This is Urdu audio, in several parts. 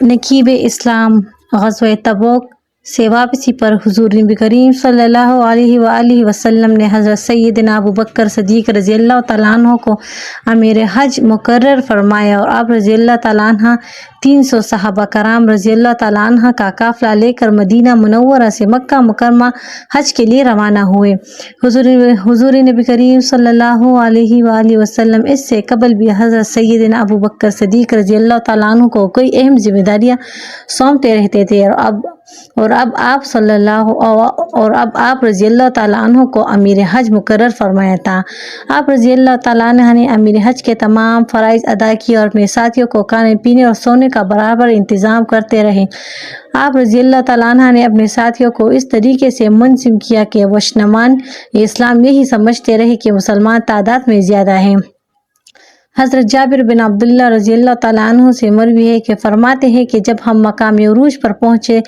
نقیب اسلام غزوہ تبوک سے واپسی پر حضور نبی کریم صلی اللہ علیہ وآلہ وسلم نے حضرت سیدنا ابو بکر صدیق رضی اللہ تعالیٰ عنہ کو امیر حج مقرر فرمایا، اور آپ رضی اللہ تعالیٰ عنہ 300 صحابہ کرام رضی اللہ تعالیٰ عنہ کا قافلہ لے کر مدینہ منورہ سے مکہ مکرمہ حج کے لیے روانہ ہوئے۔ حضور نبی کریم صلی اللہ علیہ وآلہ وسلم اس سے قبل بھی حضرت سیدنا ابو بکر صدیق رضی اللہ تعالیٰ عنہ کو کوئی اہم ذمہ داریاں سونپتے رہتے تھے، اور اب آپ رضی اللہ تعالیٰ عنہ کو امیر حج مقرر فرمایا تھا۔ آپ رضی اللہ تعالیٰ عنہ نے امیر حج کے تمام فرائض ادا کیے اور اپنے ساتھیوں کو کھانے پینے اور سونے کا برابر انتظام کرتے رہے۔ آپ رضی اللہ تعالیٰ عنہ نے اپنے ساتھیوں کو اس طریقے سے منظم کیا کہ وشنمان اسلام یہی سمجھتے رہے کہ مسلمان تعداد میں زیادہ ہیں۔ حضرت جابر بن عبداللہ رضی اللہ تعالیٰ عنہ سے مروی ہے کہ فرماتے ہیں کہ جب ہم مقام عروج پر پہنچے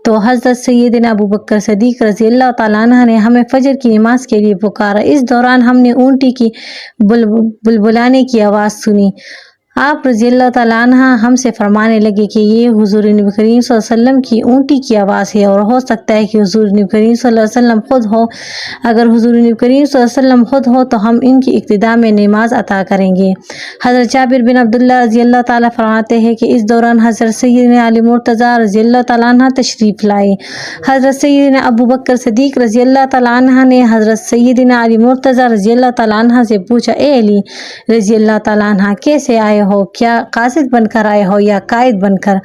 تو حضرت سیدنا ابو بکر صدیق رضی اللہ تعالیٰ عنہ نے ہمیں فجر کی نماز کے لیے پکارا۔ اس دوران ہم نے اونٹی کی بلبلانے کی آواز سنی۔ آپ رضی اللہ تعالیٰ عنہ ہم سے فرمانے لگے کہ یہ حضور نبی کریم صلی اللہ علیہ وسلم کی اونٹی کی آواز ہے، اور ہو سکتا ہے کہ حضور نبی کریم صلی اللہ علیہ وسلم خود ہو۔ اگر حضور نبی کریم صلی اللہ علیہ وسلم خود ہو تو ہم ان کی اقتداء میں نماز عطا کریں گے۔ حضرت جابر بن عبداللہ رضی اللہ تعالیٰ فرماتے ہیں کہ اس دوران حضرت سیدنا علی مرتضیٰ رضی اللہ تعالیٰ عنہ تشریف لائے۔ حضرت سیدنا ابو بکر صدیق رضی اللہ تعالیٰ عنہ نے حضرت سیدنا علی مرتضیٰ رضی اللہ تعالیٰ عنہ سے پوچھا، اے علی رضی اللہ تعالیٰ عنہ، کیسے آئے ہو؟ کیا قاصد بن کر آئے ہو یا قائد بن کر؟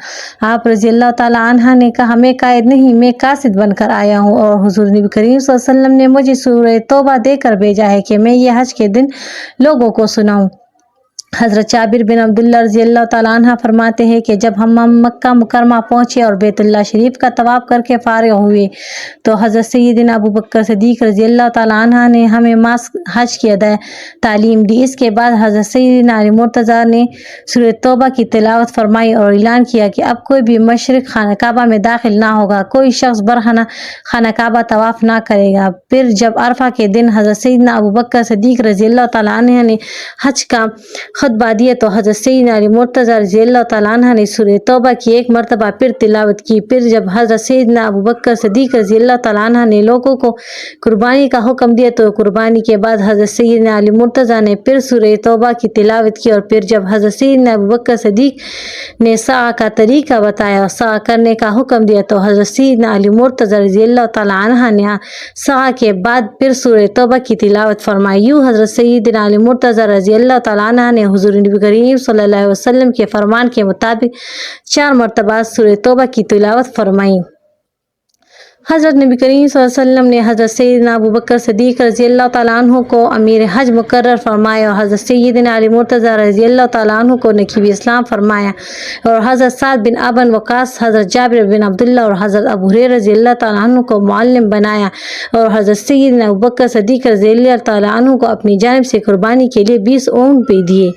آپ رضی اللہ تعالیٰ عنہ نے کہا، میں قائد نہیں، میں قاصد بن کر آیا ہوں، اور حضور نبی کریم صلی اللہ علیہ وسلم نے مجھے سورہ توبہ دے کر بھیجا ہے کہ میں یہ حج کے دن لوگوں کو سناؤں۔ حضرت جابر بن عبداللہ رضی اللہ تعالیٰ عنہ فرماتے ہیں کہ جب ہم مکہ مکرمہ پہنچے اور بیت اللہ شریف کا طواف کر کے فارغ ہوئے تو حضرت سیدنا ابو بکر صدیق رضی اللہ تعالیٰ عنہ نے ہمیں حج کی تعلیم دی۔ اس کے بعد حضرت سیدنا علی مرتضیٰ نے سورہ توبہ کی تلاوت فرمائی اور اعلان کیا کہ اب کوئی بھی مشرق خانہ کعبہ میں داخل نہ ہوگا، کوئی شخص برہنہ خانہ کعبہ طواف نہ کرے گا۔ پھر جب عرفہ کے دن حضرت سیدنا ابو بکر صدیق رضی اللہ تعالیٰ عنہ نے حج کا خطبہ دیا تو حضرت سیدنا علی مرتضیٰ رضی اللہ تعالیٰ عنہ نے سورہ توبہ کی ایک مرتبہ پھر تلاوت کی۔ پھر جب حضرت سیدنا ابو بکر صدیق رضی اللہ تعالیٰ عنہ نے لوگوں کو قربانی کا حکم دیا تو قربانی کے بعد حضرت سیدنا علی مرتضیٰ نے پھر سورہ توبہ کی تلاوت کی، اور پھر جب حضرت سیدنا ابو بکر صدیق نے سعی کا طریقہ بتایا اور سعی کرنے کا حکم دیا تو حضرت سیدنا علی مرتضیٰ رضی اللہ تعالیٰ عنہ نے سعی کے بعد پھر سورہ توبہ کی تلاوت فرمائی۔ یوں حضرت سیدنا علی مرتضیٰ رضی اللہ تعالیٰ عنہ نے حضور نبی کریم صلی اللہ علیہ وسلم کے فرمان کے مطابق 4 مرتبہ سورہ توبہ کی تلاوت فرمائی۔ حضرت نبی کریم صلی اللہ علیہ وسلم نے حضرت سیدنا ابو بکر صدیق رضی اللہ تعالیٰ عنہ کو امیر حج مقرر فرمایا، اور حضرت سیدنا علی مرتضیٰ رضی اللہ تعالیٰ عنہ کو نقیب اسلام فرمایا، اور حضرت سعد بن ابن وقاص، حضرت جابر بن عبداللہ اور حضرت ابو ہریرہ رضی اللہ تعالیٰ عنہ کو معلم بنایا، اور حضرت سیدنا ابو بکر صدیق رضی اللہ تعالیٰ عنہ کو اپنی جانب سے قربانی کے لیے 20 اونٹ بھی دیے۔